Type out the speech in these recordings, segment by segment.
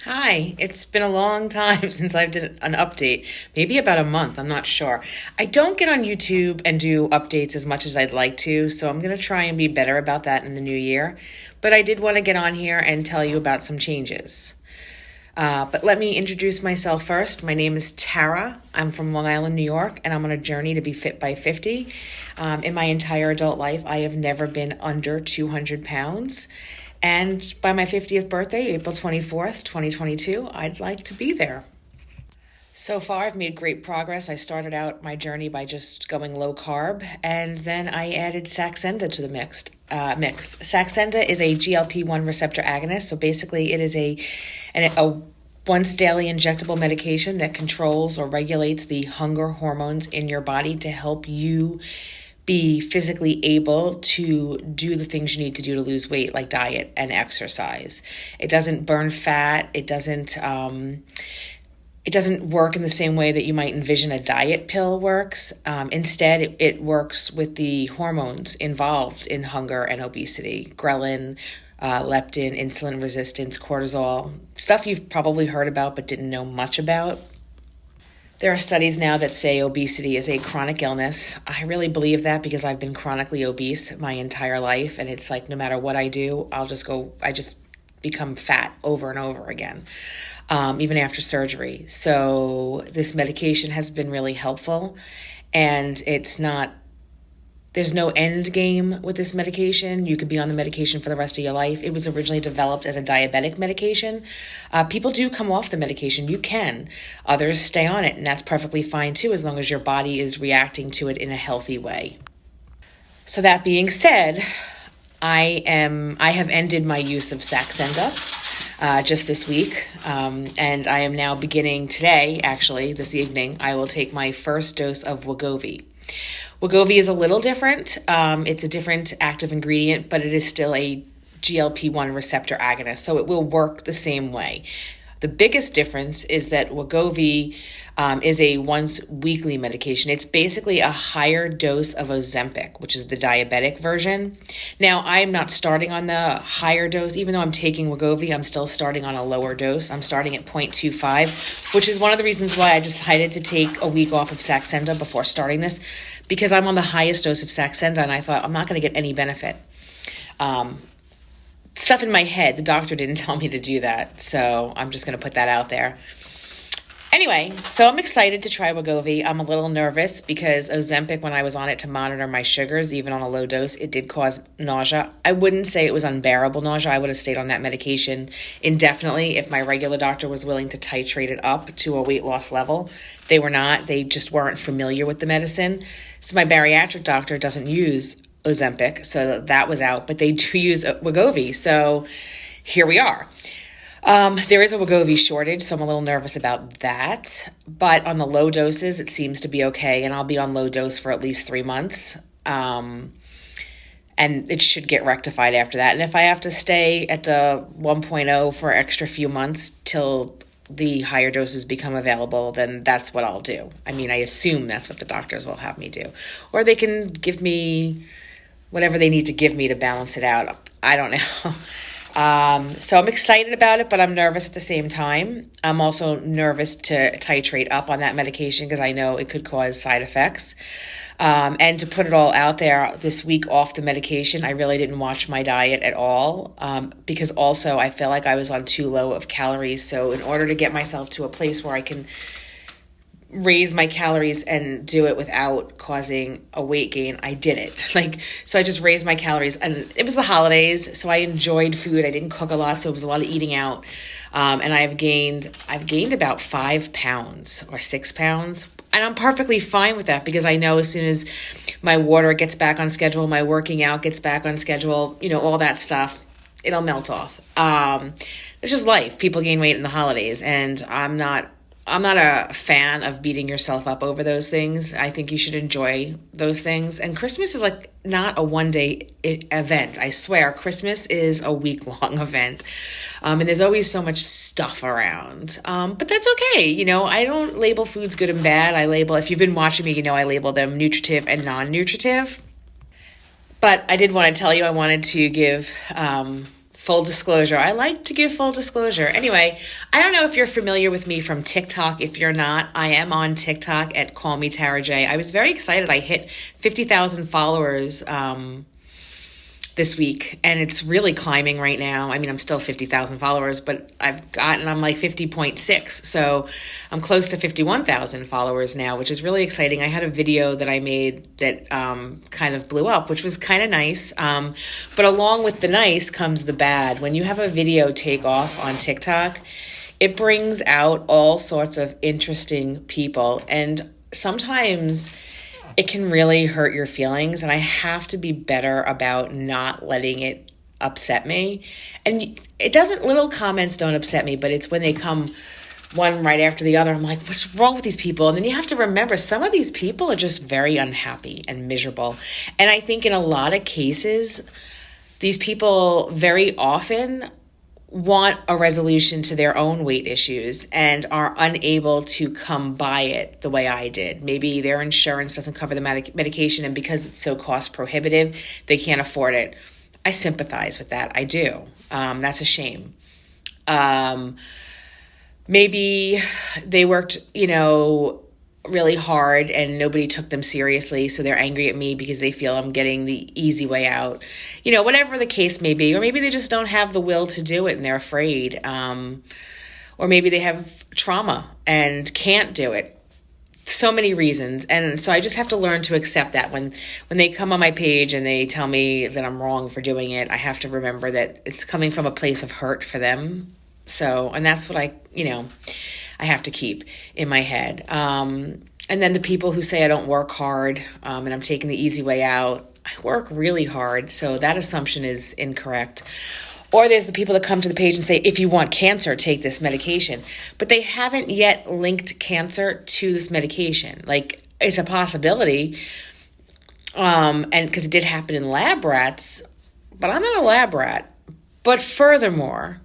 Hi, it's been a long time since I've did an update. Maybe about a month, I'm not sure. I don't get on YouTube and do updates as much as I'd like to, so I'm going to try and be better about that in the new year. But I did want to get on here and tell you about some changes. But let me introduce myself first. My name is Tara. I'm from Long Island, New York, and I'm on a journey to be fit by 50. In my entire adult life, I have never been under 200 pounds. And by my 50th birthday, April 24th, 2022, I'd like to be there. So far, I've made great progress. I started out my journey by just going low carb, and then I added Saxenda to the mix. Saxenda is a GLP-1 receptor agonist. So basically, it is a once daily injectable medication that controls or regulates the hunger hormones in your body to help you be physically able to do the things you need to do to lose weight, like diet and exercise. It doesn't burn fat. It doesn't work in the same way that you might envision a diet pill works. Instead, it works with the hormones involved in hunger and obesity: ghrelin, leptin, insulin resistance, cortisol, stuff you've probably heard about but didn't know much about. There are studies now that say obesity is a chronic illness. I really believe that because I've been chronically obese my entire life, and it's like no matter what I do, I just become fat over and over again, even after surgery. So this medication has been really helpful, and there's no end game with this medication. You could be on the medication for the rest of your life. It was originally developed as a diabetic medication. People do come off the medication. You can. Others stay on it, and that's perfectly fine too, as long as your body is reacting to it in a healthy way. So that being said, I have ended my use of Saxenda just this week, and I am now beginning today, actually, this evening, I will take my first dose of Wegovy. Wegovy is a little different. It's a different active ingredient, but it is still a GLP-1 receptor agonist, so it will work the same way. The biggest difference is that Wegovy is a once weekly medication. It's basically a higher dose of Ozempic, which is the diabetic version. Now, I'm not starting on the higher dose. Even though I'm taking Wegovy, I'm still starting on a lower dose. I'm starting at 0.25, which is one of the reasons why I decided to take a week off of Saxenda before starting this, because I'm on the highest dose of Saxenda, and I thought I'm not going to get any benefit. Stuff in my head, the doctor didn't tell me to do that, so I'm just going to put that out there. Anyway, so I'm excited to try Wegovy. I'm a little nervous because Ozempic, when I was on it to monitor my sugars, even on a low dose, it did cause nausea. I wouldn't say it was unbearable nausea. I would have stayed on that medication indefinitely if my regular doctor was willing to titrate it up to a weight loss level. They were not. They just weren't familiar with the medicine. So my bariatric doctor doesn't use Ozempic, so that was out, but they do use Wegovy. So here we are. There is a Wegovy shortage, so I'm a little nervous about that. But on the low doses, it seems to be okay, and I'll be on low dose for at least 3 months. And it should get rectified after that. And if I have to stay at the 1.0 for an extra few months till the higher doses become available, then that's what I'll do. I mean, I assume that's what the doctors will have me do. Or they can give me whatever they need to give me to balance it out. I don't know. So I'm excited about it, but I'm nervous at the same time. I'm also nervous to titrate up on that medication because I know it could cause side effects. And to put it all out there, this week off the medication, I really didn't watch my diet at all, because also I feel like I was on too low of calories. So in order to get myself to a place where I can raise my calories and do it without causing a weight gain, I did it. So I just raised my calories, and it was the holidays, so I enjoyed food. I didn't cook a lot, so it was a lot of eating out. And I've gained about 5 pounds or 6 pounds. And I'm perfectly fine with that because I know as soon as my water gets back on schedule, my working out gets back on schedule, all that stuff, it'll melt off. It's just life. People gain weight in the holidays, and I'm not a fan of beating yourself up over those things. I think you should enjoy those things. And Christmas is not a one-day event. I swear, Christmas is a week-long event. And there's always so much stuff around. But that's okay. I don't label foods good and bad. If you've been watching me, I label them nutritive and non-nutritive. But I did want to tell you, I wanted to give Full disclosure. I like to give full disclosure. Anyway, I don't know if you're familiar with me from TikTok. If you're not, I am on TikTok at Call Me Tara J. I was very excited. I hit 50,000 followers this week, and it's really climbing right now. I mean, I'm still 50,000 followers, but I'm like 50.6. So I'm close to 51,000 followers now, which is really exciting. I had a video that I made that kind of blew up, which was kind of nice. But along with the nice comes the bad. When you have a video take off on TikTok, it brings out all sorts of interesting people. And sometimes it can really hurt your feelings, and I have to be better about not letting it upset me. And little comments don't upset me, but it's when they come one right after the other, I'm like, what's wrong with these people? And then you have to remember, some of these people are just very unhappy and miserable. And I think in a lot of cases, these people very often want a resolution to their own weight issues and are unable to come by it the way I did. Maybe their insurance doesn't cover the medication, and because it's so cost prohibitive, they can't afford it. I sympathize with that. I do. That's a shame. Maybe they worked, really hard and nobody took them seriously, so they're angry at me because they feel I'm getting the easy way out. Whatever the case may be. Or maybe they just don't have the will to do it and they're afraid. Or maybe they have trauma and can't do it. So many reasons. And so I just have to learn to accept that. When they come on my page and they tell me that I'm wrong for doing it, I have to remember that it's coming from a place of hurt for them. So, and that's what I have to keep in my head. And then the people who say I don't work hard and I'm taking the easy way out, I work really hard. So that assumption is incorrect. Or there's the people that come to the page and say, if you want cancer, take this medication. But they haven't yet linked cancer to this medication. Like, it's a possibility. And because it did happen in lab rats, but I'm not a lab rat. But furthermore,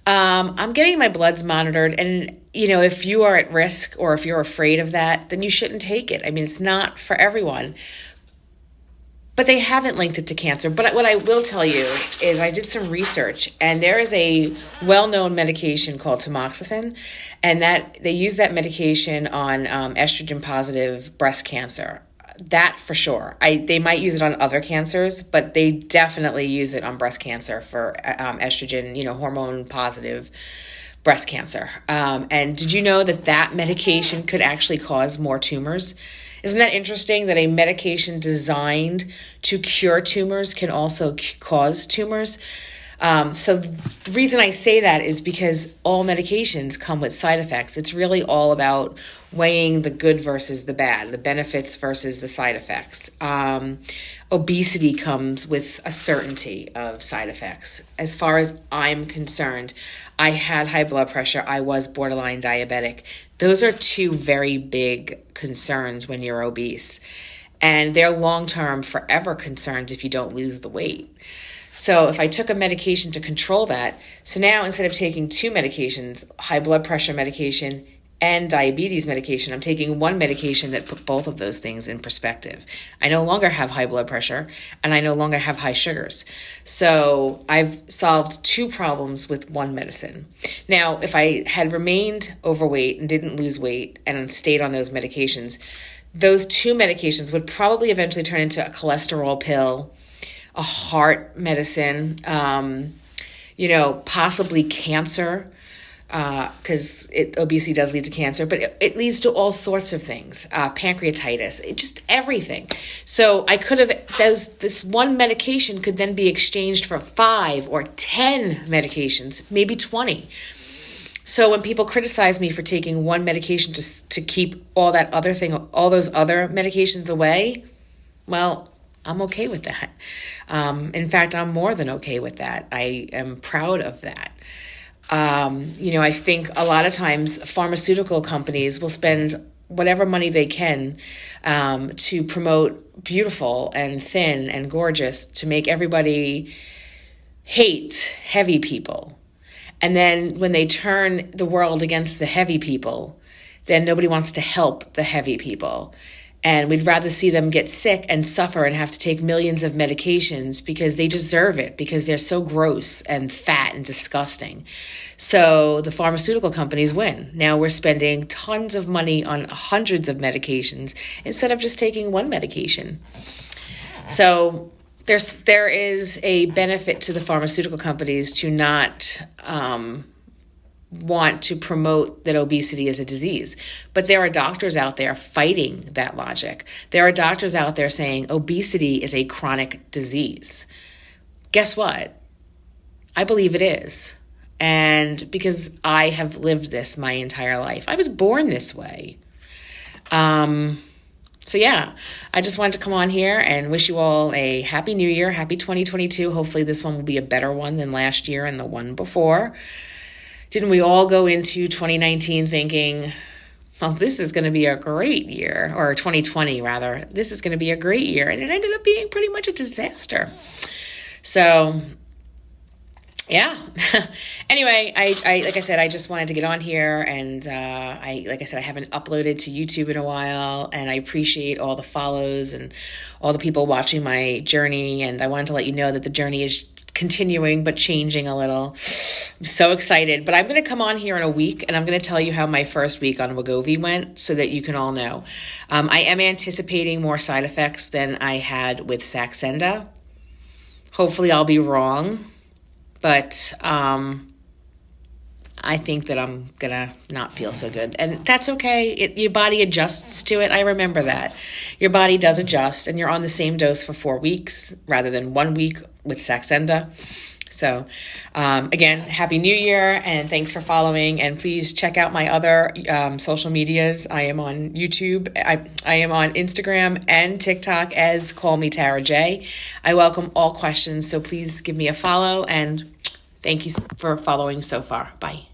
I'm getting my bloods monitored, and, if you are at risk or if you're afraid of that, then you shouldn't take it. I mean, it's not for everyone, but they haven't linked it to cancer. But what I will tell you is I did some research, and there is a well-known medication called tamoxifen, and that they use that medication on estrogen-positive breast cancer. That for sure. They might use it on other cancers, but they definitely use it on breast cancer for estrogen, hormone positive breast cancer. And did you know that medication could actually cause more tumors? Isn't that interesting that a medication designed to cure tumors can also cause tumors? So the reason I say that is because all medications come with side effects. It's really all about weighing the good versus the bad, the benefits versus the side effects. Obesity comes with a certainty of side effects. As far as I'm concerned, I had high blood pressure. I was borderline diabetic. Those are two very big concerns when you're obese. And they're long-term, forever concerns if you don't lose the weight. So if I took a medication to control that, so now instead of taking two medications, high blood pressure medication and diabetes medication, I'm taking one medication that put both of those things in perspective. I no longer have high blood pressure, and I no longer have high sugars. So I've solved two problems with one medicine. Now, if I had remained overweight and didn't lose weight and stayed on those medications, those two medications would probably eventually turn into a cholesterol pill, a heart medicine, possibly cancer, because obesity does lead to cancer, but it leads to all sorts of things, pancreatitis, just everything. So I could have, this one medication could then be exchanged for 5 or 10 medications, maybe 20. So when people criticize me for taking one medication to keep all those other medications away, well, I'm okay with that. In fact, I'm more than okay with that. I am proud of that. I think a lot of times pharmaceutical companies will spend whatever money they can to promote beautiful and thin and gorgeous, to make everybody hate heavy people. And then when they turn the world against the heavy people, then nobody wants to help the heavy people. And we'd rather see them get sick and suffer and have to take millions of medications because they deserve it, because they're so gross and fat and disgusting. So the pharmaceutical companies win. Now we're spending tons of money on hundreds of medications instead of just taking one medication. So there is a benefit to the pharmaceutical companies to not want to promote that obesity is a disease. But there are doctors out there fighting that logic. There are doctors out there saying obesity is a chronic disease. Guess what? I believe it is. And because I have lived this my entire life. I was born this way. So yeah, I just wanted to come on here and wish you all a happy new year, happy 2022. Hopefully this one will be a better one than last year and the one before. Didn't we all go into 2019 thinking, well, this is going to be a great year, or 2020 rather, this is going to be a great year. And it ended up being pretty much a disaster. So yeah. Anyway, I like I said, I just wanted to get on here, and I haven't uploaded to YouTube in a while, and I appreciate all the follows and all the people watching my journey, and I wanted to let you know that the journey is continuing but changing a little. I'm so excited, but I'm going to come on here in a week, and I'm going to tell you how my first week on Wegovy went so that you can all know. I am anticipating more side effects than I had with Saxenda. Hopefully I'll be wrong. But I think that I'm going to not feel so good. And that's okay. Your body adjusts to it. I remember that. Your body does adjust, and you're on the same dose for 4 weeks rather than 1 week with Saxenda. So, again, Happy New Year, and thanks for following. And please check out my other social medias. I am on YouTube. I am on Instagram and TikTok as Call Me Tara J. I welcome all questions, so please give me a follow, and thank you for following so far. Bye.